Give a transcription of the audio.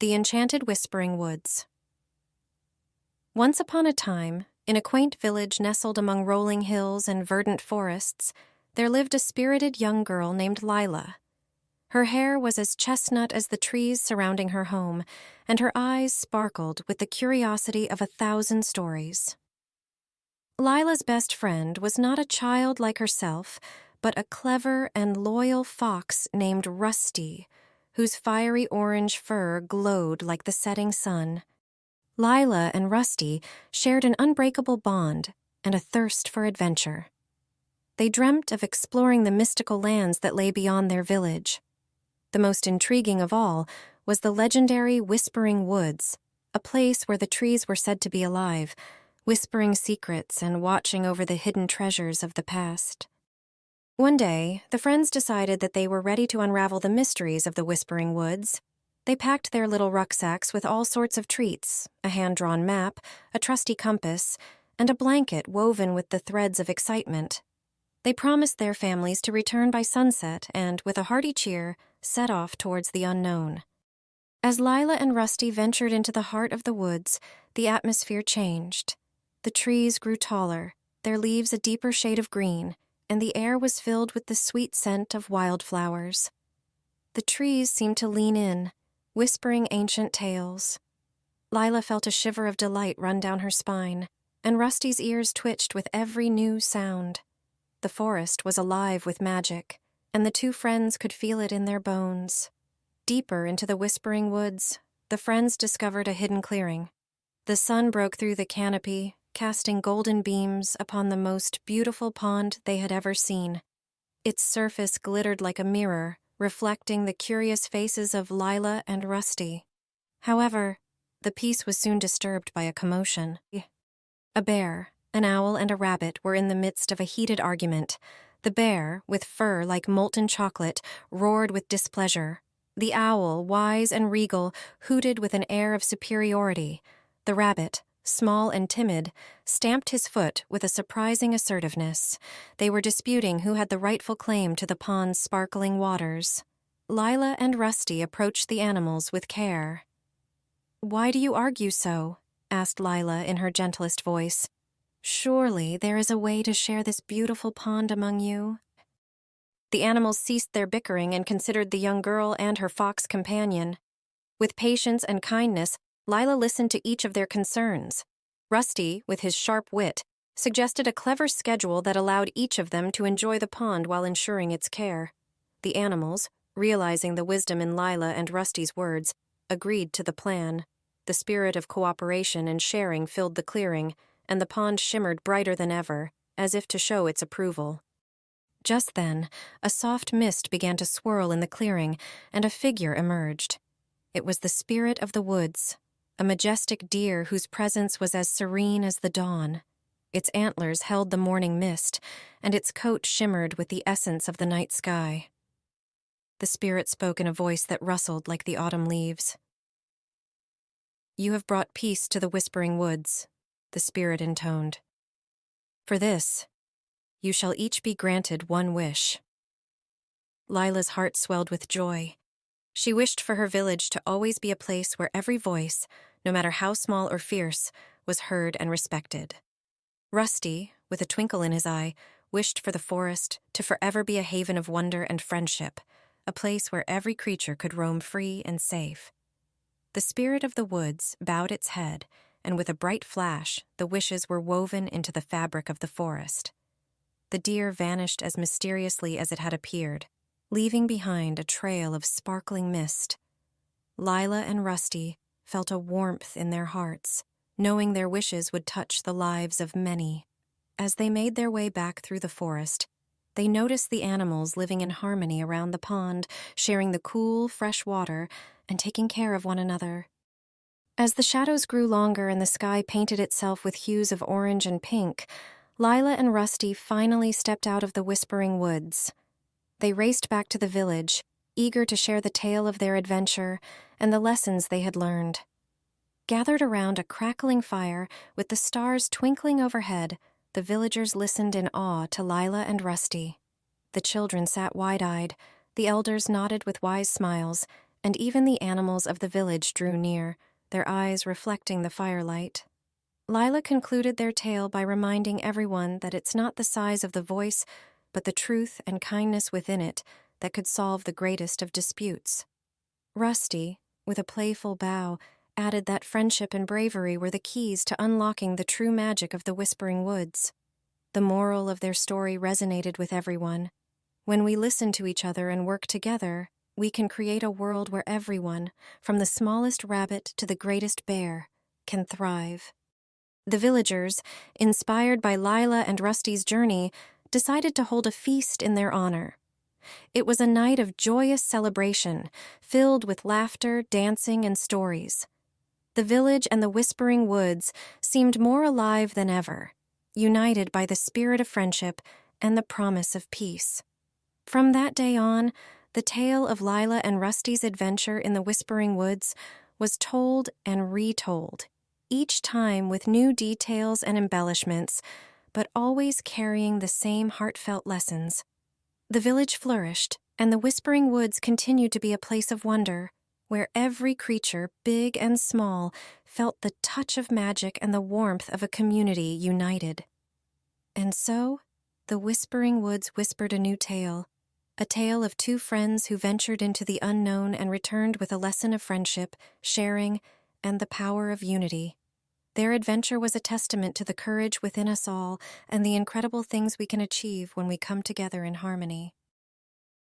The Enchanted Whispering Woods. Once upon a time, in a quaint village nestled among rolling hills and verdant forests, there lived a spirited young girl named Lila. Her hair was as chestnut as the trees surrounding her home, and her eyes sparkled with the curiosity of 1,000 stories. Lila's best friend was not a child like herself, but a clever and loyal fox named Rusty, whose fiery orange fur glowed like the setting sun. Lila and Rusty shared an unbreakable bond and a thirst for adventure. They dreamt of exploring the mystical lands that lay beyond their village. The most intriguing of all was the legendary Whispering Woods, a place where the trees were said to be alive, whispering secrets and watching over the hidden treasures of the past. One day, the friends decided that they were ready to unravel the mysteries of the Whispering Woods. They packed their little rucksacks with all sorts of treats, a hand-drawn map, a trusty compass, and a blanket woven with the threads of excitement. They promised their families to return by sunset and, with a hearty cheer, set off towards the unknown. As Lila and Rusty ventured into the heart of the woods, the atmosphere changed. The trees grew taller, their leaves a deeper shade of green, and the air was filled with the sweet scent of wildflowers. The trees seemed to lean in, whispering ancient tales. Lila felt a shiver of delight run down her spine, and Rusty's ears twitched with every new sound. The forest was alive with magic, and the two friends could feel it in their bones. Deeper into the Whispering Woods, the friends discovered a hidden clearing. The sun broke through the canopy, casting golden beams upon the most beautiful pond they had ever seen. Its surface glittered like a mirror, reflecting the curious faces of Lila and Rusty. However, the peace was soon disturbed by a commotion. A bear, an owl, and a rabbit were in the midst of a heated argument. The bear, with fur like molten chocolate, roared with displeasure. The owl, wise and regal, hooted with an air of superiority. The rabbit, small and timid, stamped his foot with a surprising assertiveness. They were disputing who had the rightful claim to the pond's sparkling waters. Lila and Rusty approached the animals with care. "Why do you argue so?" asked Lila in her gentlest voice. "Surely there is a way to share this beautiful pond among you." The animals ceased their bickering and considered the young girl and her fox companion. With patience and kindness, Lila listened to each of their concerns. Rusty, with his sharp wit, suggested a clever schedule that allowed each of them to enjoy the pond while ensuring its care. The animals, realizing the wisdom in Lila and Rusty's words, agreed to the plan. The spirit of cooperation and sharing filled the clearing, and the pond shimmered brighter than ever, as if to show its approval. Just then, a soft mist began to swirl in the clearing, and a figure emerged. It was the spirit of the woods, a majestic deer whose presence was as serene as the dawn. Its antlers held the morning mist, and its coat shimmered with the essence of the night sky. The spirit spoke in a voice that rustled like the autumn leaves. "You have brought peace to the Whispering Woods," the spirit intoned. "For this, you shall each be granted one wish." Lila's heart swelled with joy. She wished for her village to always be a place where every voice, no matter how small or fierce, was heard and respected. Rusty, with a twinkle in his eye, wished for the forest to forever be a haven of wonder and friendship, a place where every creature could roam free and safe. The spirit of the woods bowed its head, and with a bright flash, the wishes were woven into the fabric of the forest. The deer vanished as mysteriously as it had appeared, leaving behind a trail of sparkling mist. Lila and Rusty felt a warmth in their hearts, knowing their wishes would touch the lives of many. As they made their way back through the forest, they noticed the animals living in harmony around the pond, sharing the cool, fresh water and taking care of one another. As the shadows grew longer and the sky painted itself with hues of orange and pink, Lila and Rusty finally stepped out of the Whispering Woods. They raced back to the village, eager to share the tale of their adventure and the lessons they had learned. Gathered around a crackling fire, with the stars twinkling overhead, the villagers listened in awe to Lila and Rusty. The children sat wide-eyed, the elders nodded with wise smiles, and even the animals of the village drew near, their eyes reflecting the firelight. Lila concluded their tale by reminding everyone that it's not the size of the voice, but the truth and kindness within it that could solve the greatest of disputes. Rusty, with a playful bow, added that friendship and bravery were the keys to unlocking the true magic of the Whispering Woods. The moral of their story resonated with everyone. When we listen to each other and work together, we can create a world where everyone, from the smallest rabbit to the greatest bear, can thrive. The villagers, inspired by Lila and Rusty's journey, decided to hold a feast in their honor. It was a night of joyous celebration, filled with laughter, dancing, and stories. The village and the Whispering Woods seemed more alive than ever, united by the spirit of friendship and the promise of peace. From that day on, the tale of Lila and Rusty's adventure in the Whispering Woods was told and retold, each time with new details and embellishments, but always carrying the same heartfelt lessons. The village flourished, and the Whispering Woods continued to be a place of wonder, where every creature, big and small, felt the touch of magic and the warmth of a community united. And so, the Whispering Woods whispered a new tale, a tale of two friends who ventured into the unknown and returned with a lesson of friendship, sharing, and the power of unity. Their adventure was a testament to the courage within us all and the incredible things we can achieve when we come together in harmony.